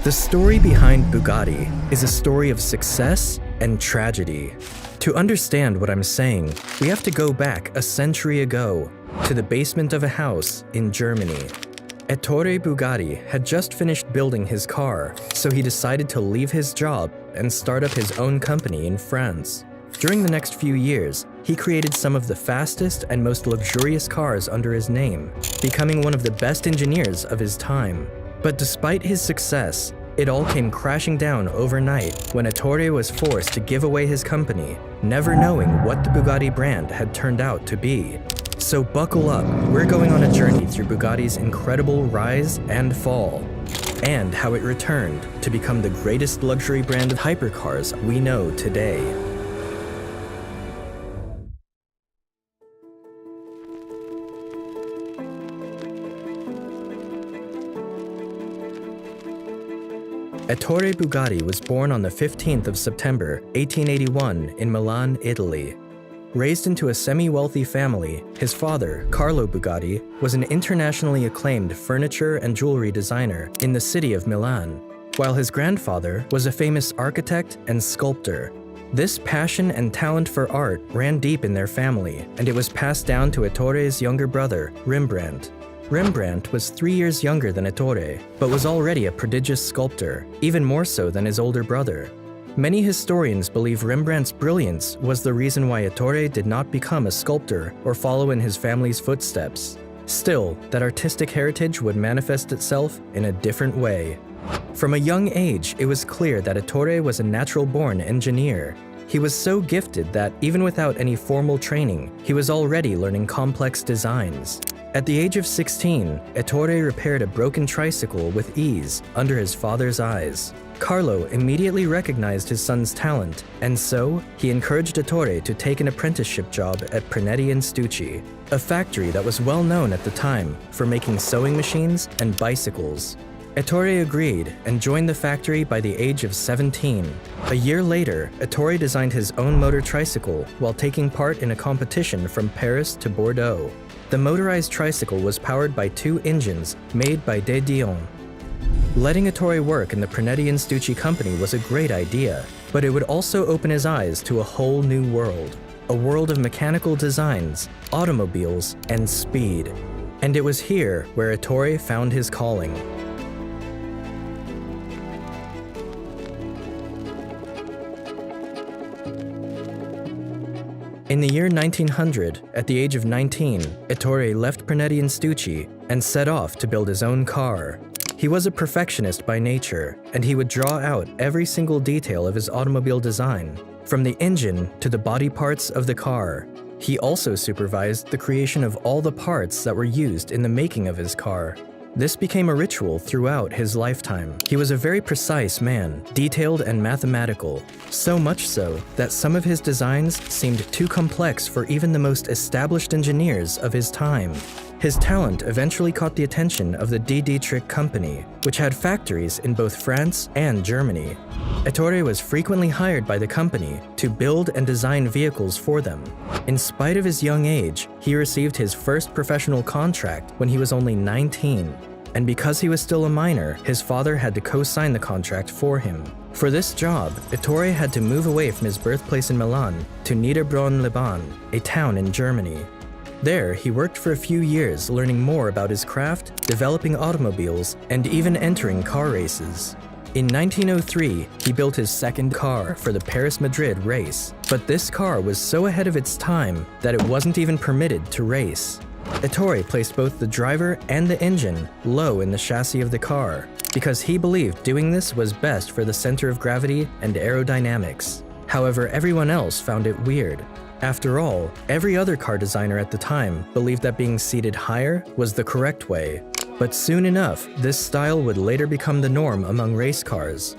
The story behind Bugatti is a story of success and tragedy. To understand what I'm saying, we have to go back a century ago to the basement of a house in Germany. Ettore Bugatti had just finished building his car, so he decided to leave his job and start up his own company in France. During the next few years, he created some of the fastest and most luxurious cars under his name, becoming one of the best engineers of his time. But despite his success, it all came crashing down overnight when Ettore was forced to give away his company, never knowing what the Bugatti brand had turned out to be. So buckle up, we're going on a journey through Bugatti's incredible rise and fall, and how it returned to become the greatest luxury brand of hypercars we know today. Ettore Bugatti was born on the 15th of September, 1881 in Milan, Italy. Raised into a semi-wealthy family, his father, Carlo Bugatti, was an internationally acclaimed furniture and jewelry designer in the city of Milan, while his grandfather was a famous architect and sculptor. This passion and talent for art ran deep in their family, and it was passed down to Ettore's younger brother, Rembrandt. Rembrandt was 3 years younger than Ettore, but was already a prodigious sculptor, even more so than his older brother. Many historians believe Rembrandt's brilliance was the reason why Ettore did not become a sculptor or follow in his family's footsteps. Still, that artistic heritage would manifest itself in a different way. From a young age, it was clear that Ettore was a natural-born engineer. He was so gifted that, even without any formal training, he was already learning complex designs. At the age of 16, Ettore repaired a broken tricycle with ease under his father's eyes. Carlo immediately recognized his son's talent, and so he encouraged Ettore to take an apprenticeship job at Prinetti & Stucci, a factory that was well known at the time for making sewing machines and bicycles. Ettore agreed and joined the factory by the age of 17. A year later, Ettore designed his own motor tricycle while taking part in a competition from Paris to Bordeaux. The motorized tricycle was powered by 2 engines made by De Dion. Letting Ettore work in the Prinetti & Stucci company was a great idea, but it would also open his eyes to a whole new world. A world of mechanical designs, automobiles, and speed. And it was here where Ettore found his calling. In the year 1900, at the age of 19, Ettore left Prinetti & Stucci and set off to build his own car. He was a perfectionist by nature, and he would draw out every single detail of his automobile design, from the engine to the body parts of the car. He also supervised the creation of all the parts that were used in the making of his car. This became a ritual throughout his lifetime. He was a very precise man, detailed and mathematical, so much so that some of his designs seemed too complex for even the most established engineers of his time. His talent eventually caught the attention of the D. Dietrich Company, which had factories in both France and Germany. Ettore was frequently hired by the company to build and design vehicles for them. In spite of his young age, he received his first professional contract when he was only 19. And because he was still a minor, his father had to co-sign the contract for him. For this job, Ettore had to move away from his birthplace in Milan to Niederbronn-les-Bains, a town in Germany. There, he worked for a few years learning more about his craft, developing automobiles, and even entering car races. In 1903, he built his second car for the Paris-Madrid race, but this car was so ahead of its time that it wasn't even permitted to race. Ettore placed both the driver and the engine low in the chassis of the car, because he believed doing this was best for the center of gravity and aerodynamics. However, everyone else found it weird. After all, every other car designer at the time believed that being seated higher was the correct way. But soon enough, this style would later become the norm among race cars.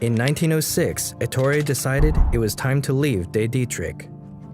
In 1906, Ettore decided it was time to leave De Dietrich.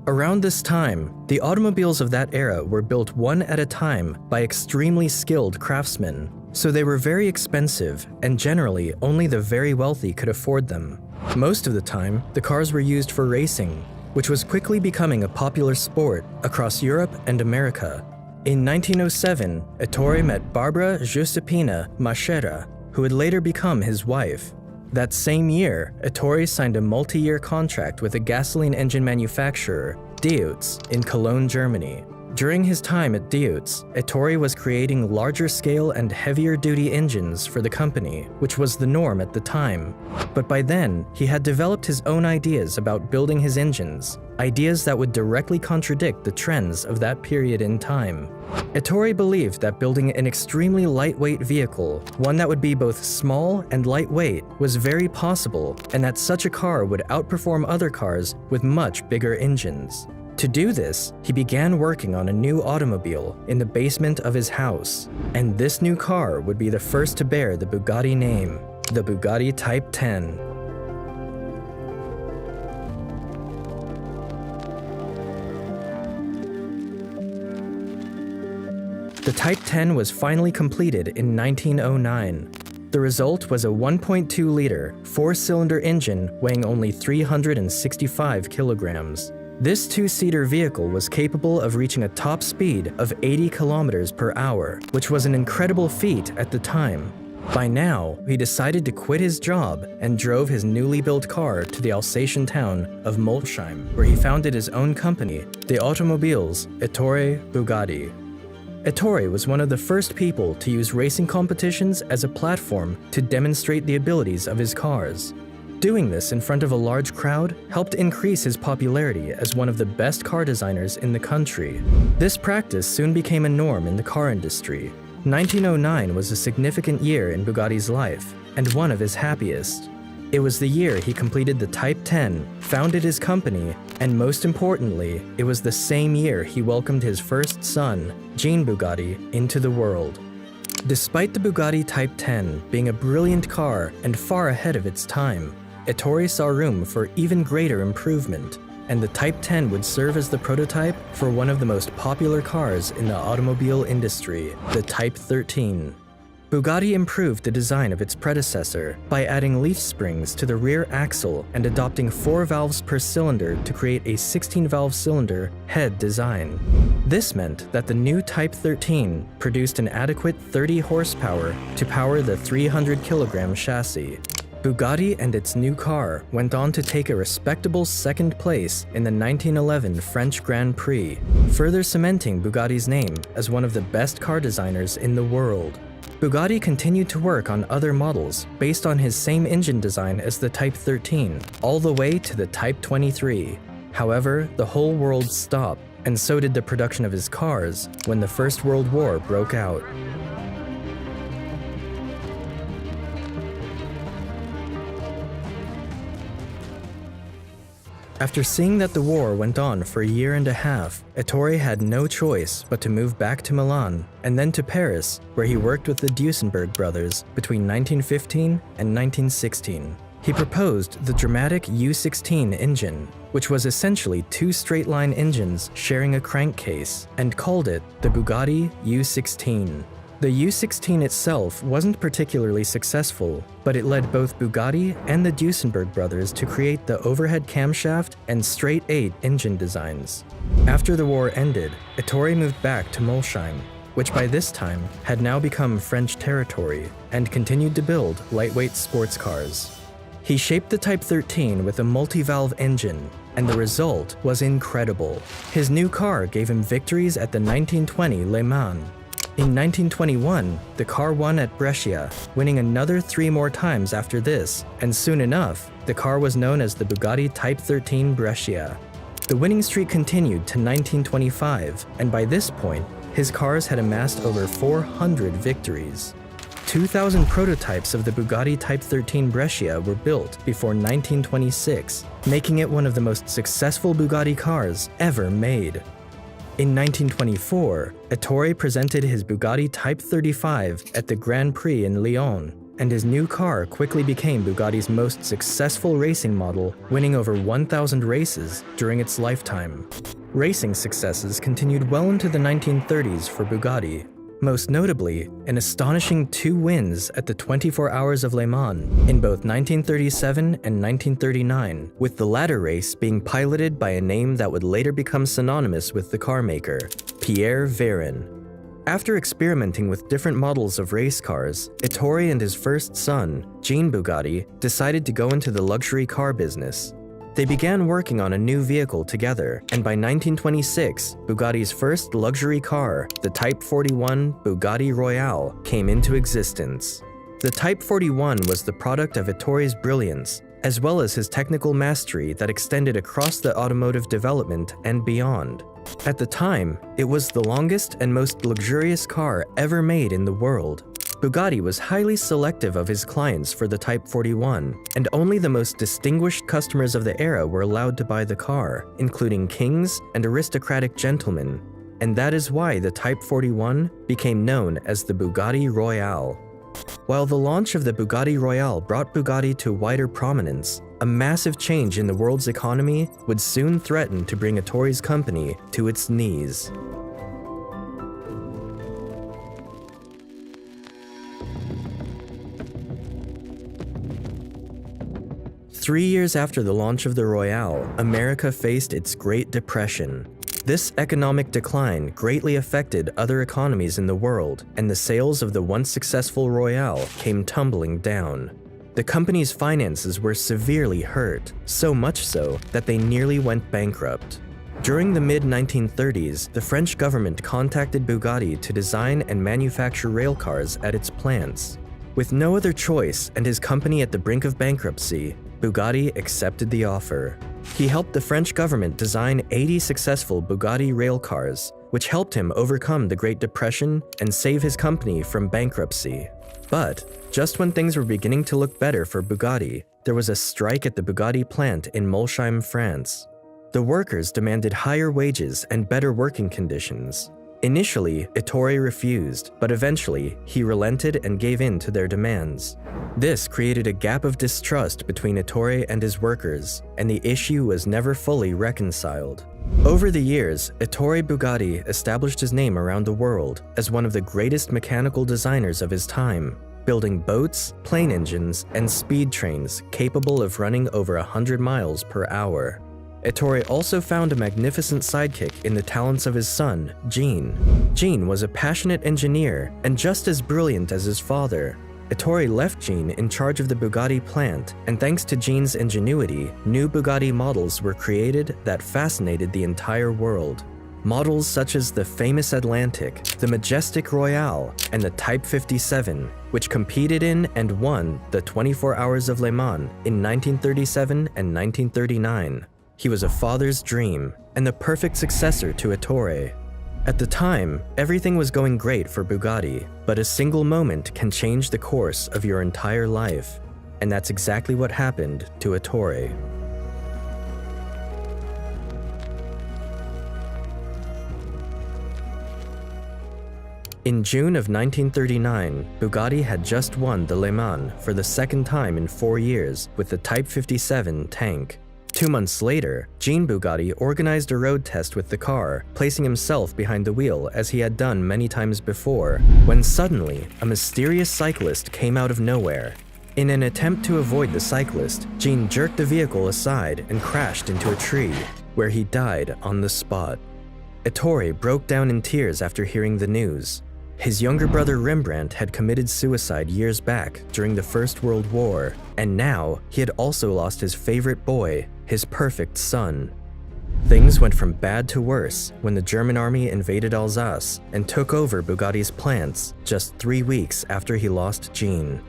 Around this time, the automobiles of that era were built one at a time by extremely skilled craftsmen, so they were very expensive, and generally only the very wealthy could afford them. Most of the time, the cars were used for racing, which was quickly becoming a popular sport across Europe and America. In 1907, Ettore met Barbara Giuseppina Maschera, who would later become his wife. That same year, Ettore signed a multi-year contract with a gasoline engine manufacturer, Deutz, in Cologne, Germany. During his time at Deutz, Ettore was creating larger-scale and heavier-duty engines for the company, which was the norm at the time. But by then, he had developed his own ideas about building his engines, ideas that would directly contradict the trends of that period in time. Ettore believed that building an extremely lightweight vehicle, one that would be both small and lightweight, was very possible, and that such a car would outperform other cars with much bigger engines. To do this, he began working on a new automobile in the basement of his house, and this new car would be the first to bear the Bugatti name, the Bugatti Type 10. The Type 10 was finally completed in 1909. The result was a 1.2-liter, 4-cylinder engine weighing only 365 kilograms. This two-seater vehicle was capable of reaching a top speed of 80 kilometers per hour, which was an incredible feat at the time. By now, he decided to quit his job and drove his newly built car to the Alsatian town of Molsheim, where he founded his own company, the Automobiles Ettore Bugatti. Ettore was one of the first people to use racing competitions as a platform to demonstrate the abilities of his cars. Doing this in front of a large crowd helped increase his popularity as one of the best car designers in the country. This practice soon became a norm in the car industry. 1909 was a significant year in Bugatti's life, and one of his happiest. It was the year he completed the Type 10, founded his company, and most importantly, it was the same year he welcomed his first son, Jean Bugatti, into the world. Despite the Bugatti Type 10 being a brilliant car and far ahead of its time, Ettore saw room for even greater improvement, and the Type 10 would serve as the prototype for one of the most popular cars in the automobile industry, the Type 13. Bugatti improved the design of its predecessor by adding leaf springs to the rear axle and adopting 4 valves per cylinder to create a 16-valve cylinder head design. This meant that the new Type 13 produced an adequate 30 horsepower to power the 300-kilogram chassis. Bugatti and its new car went on to take a respectable second place in the 1911 French Grand Prix, further cementing Bugatti's name as one of the best car designers in the world. Bugatti continued to work on other models based on his same engine design as the Type 13, all the way to the Type 23. However, the whole world stopped, and so did the production of his cars when the First World War broke out. After seeing that the war went on for a year and a half, Ettore had no choice but to move back to Milan and then to Paris, where he worked with the Duesenberg brothers between 1915 and 1916. He proposed the dramatic U16 engine, which was essentially 2 straight-line engines sharing a crankcase, and called it the Bugatti U16. The U16 itself wasn't particularly successful, but it led both Bugatti and the Duesenberg brothers to create the overhead camshaft and straight-8 engine designs. After the war ended, Ettore moved back to Molsheim, which by this time had now become French territory, and continued to build lightweight sports cars. He shaped the Type 13 with a multi-valve engine, and the result was incredible. His new car gave him victories at the 1920 Le Mans. In 1921, the car won at Brescia, winning another 3 more times after this, and soon enough, the car was known as the Bugatti Type 13 Brescia. The winning streak continued to 1925, and by this point, his cars had amassed over 400 victories. 2,000 prototypes of the Bugatti Type 13 Brescia were built before 1926, making it one of the most successful Bugatti cars ever made. In 1924, Ettore presented his Bugatti Type 35 at the Grand Prix in Lyon, and his new car quickly became Bugatti's most successful racing model, winning over 1,000 races during its lifetime. Racing successes continued well into the 1930s for Bugatti, most notably an astonishing 2 wins at the 24 Hours of Le Mans in both 1937 and 1939, with the latter race being piloted by a name that would later become synonymous with the car maker, Pierre Véron. After experimenting with different models of race cars, Ettore and his first son, Jean Bugatti, decided to go into the luxury car business. They began working on a new vehicle together, and by 1926, Bugatti's first luxury car, the Type 41 Bugatti Royale, came into existence. The Type 41 was the product of Ettore's brilliance, as well as his technical mastery that extended across the automotive development and beyond. At the time, it was the longest and most luxurious car ever made in the world. Bugatti was highly selective of his clients for the Type 41, and only the most distinguished customers of the era were allowed to buy the car, including kings and aristocratic gentlemen. And that is why the Type 41 became known as the Bugatti Royale. While the launch of the Bugatti Royale brought Bugatti to wider prominence, a massive change in the world's economy would soon threaten to bring Ettore's company to its knees. Three years after the launch of the Royale, America faced its Great Depression. This economic decline greatly affected other economies in the world, and the sales of the once successful Royale came tumbling down. The company's finances were severely hurt, so much so that they nearly went bankrupt. During the mid-1930s, the French government contacted Bugatti to design and manufacture railcars at its plants. With no other choice and his company at the brink of bankruptcy, Bugatti accepted the offer. He helped the French government design 80 successful Bugatti railcars, which helped him overcome the Great Depression and save his company from bankruptcy. But just when things were beginning to look better for Bugatti, there was a strike at the Bugatti plant in Molsheim, France. The workers demanded higher wages and better working conditions. Initially, Ettore refused, but eventually, he relented and gave in to their demands. This created a gap of distrust between Ettore and his workers, and the issue was never fully reconciled. Over the years, Ettore Bugatti established his name around the world as one of the greatest mechanical designers of his time, building boats, plane engines, and speed trains capable of running over 100 miles per hour. Ettore also found a magnificent sidekick in the talents of his son, Jean. Jean was a passionate engineer and just as brilliant as his father. Ettore left Jean in charge of the Bugatti plant, and thanks to Jean's ingenuity, new Bugatti models were created that fascinated the entire world. Models such as the famous Atlantic, the majestic Royale, and the Type 57, which competed in and won the 24 Hours of Le Mans in 1937 and 1939. He was a father's dream, and the perfect successor to Ettore. At the time, everything was going great for Bugatti, but a single moment can change the course of your entire life. And that's exactly what happened to Ettore. In June of 1939, Bugatti had just won the Le Mans for the second time in 4 years with the Type 57 tank. 2 months later, Jean Bugatti organized a road test with the car, placing himself behind the wheel as he had done many times before, when suddenly, a mysterious cyclist came out of nowhere. In an attempt to avoid the cyclist, Jean jerked the vehicle aside and crashed into a tree, where he died on the spot. Ettore broke down in tears after hearing the news. His younger brother Rembrandt had committed suicide years back during the First World War, and now he had also lost his favorite boy, his perfect son. Things went from bad to worse when the German army invaded Alsace and took over Bugatti's plants just 3 weeks after he lost Jean.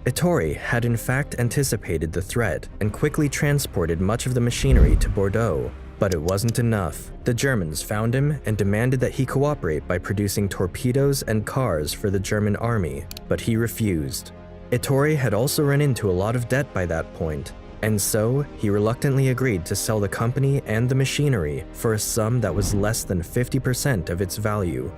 Ettore had in fact anticipated the threat and quickly transported much of the machinery to Bordeaux. But it wasn't enough. The Germans found him and demanded that he cooperate by producing torpedoes and cars for the German army, but he refused. Ettore had also run into a lot of debt by that point, and so he reluctantly agreed to sell the company and the machinery for a sum that was less than 50% of its value.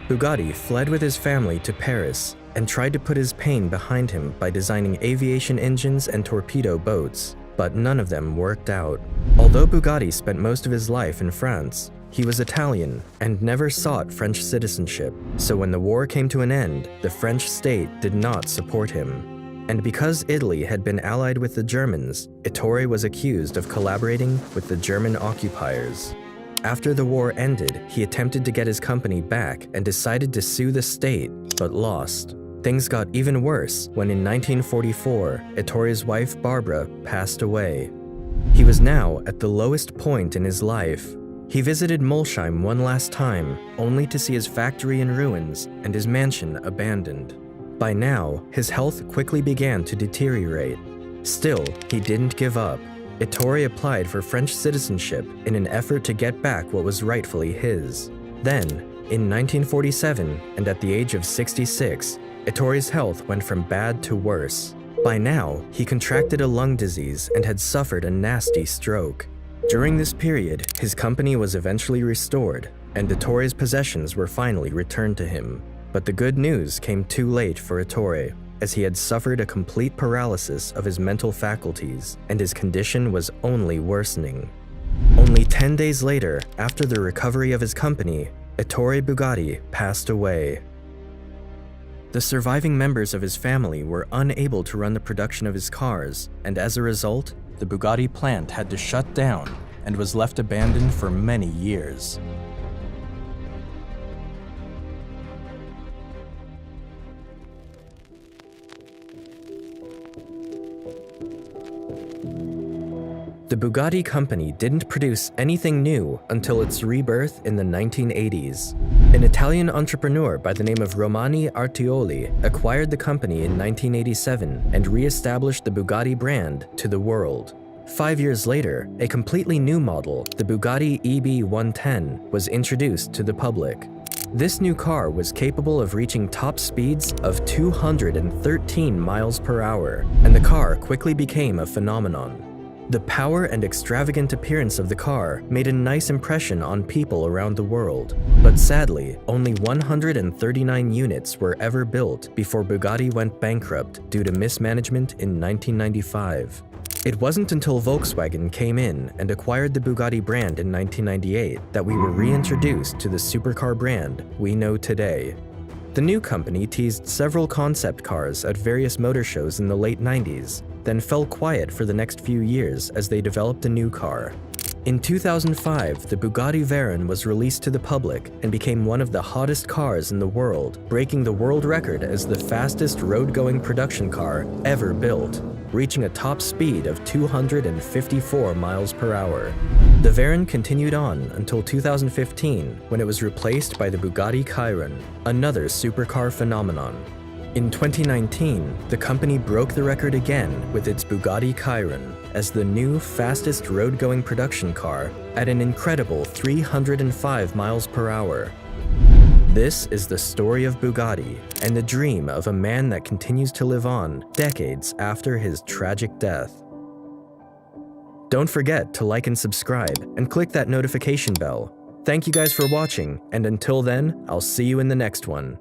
Bugatti fled with his family to Paris and tried to put his pain behind him by designing aviation engines and torpedo boats. But none of them worked out. Although Bugatti spent most of his life in France, he was Italian and never sought French citizenship, so when the war came to an end, the French state did not support him. And because Italy had been allied with the Germans, Ettore was accused of collaborating with the German occupiers. After the war ended, he attempted to get his company back and decided to sue the state, but lost. Things got even worse when in 1944, Ettore's wife Barbara passed away. He was now at the lowest point in his life. He visited Molsheim one last time, only to see his factory in ruins and his mansion abandoned. By now, his health quickly began to deteriorate. Still, he didn't give up. Ettore applied for French citizenship in an effort to get back what was rightfully his. Then, in 1947, and at the age of 66, Ettore's health went from bad to worse. By now, he contracted a lung disease and had suffered a nasty stroke. During this period, his company was eventually restored, and Ettore's possessions were finally returned to him. But the good news came too late for Ettore, as he had suffered a complete paralysis of his mental faculties, and his condition was only worsening. Only 10 days later, after the recovery of his company, Ettore Bugatti passed away. The surviving members of his family were unable to run the production of his cars, and as a result, the Bugatti plant had to shut down and was left abandoned for many years. The Bugatti company didn't produce anything new until its rebirth in the 1980s. An Italian entrepreneur by the name of Romano Artioli acquired the company in 1987 and re-established the Bugatti brand to the world. 5 years later, a completely new model, the Bugatti EB110, was introduced to the public. This new car was capable of reaching top speeds of 213 miles per hour, and the car quickly became a phenomenon. The power and extravagant appearance of the car made a nice impression on people around the world, but sadly, only 139 units were ever built before Bugatti went bankrupt due to mismanagement in 1995. It wasn't until Volkswagen came in and acquired the Bugatti brand in 1998 that we were reintroduced to the supercar brand we know today. The new company teased several concept cars at various motor shows in the late 90s, then fell quiet for the next few years as they developed a new car. In 2005, the Bugatti Veyron was released to the public and became one of the hottest cars in the world, breaking the world record as the fastest road-going production car ever built, reaching a top speed of 254 miles per hour. The Veyron continued on until 2015, when it was replaced by the Bugatti Chiron, another supercar phenomenon. In 2019, the company broke the record again with its Bugatti Chiron as the new fastest road-going production car at an incredible 305 miles per hour. This is the story of Bugatti and the dream of a man that continues to live on decades after his tragic death. Don't forget to like and subscribe and click that notification bell. Thank you guys for watching, and until then, I'll see you in the next one.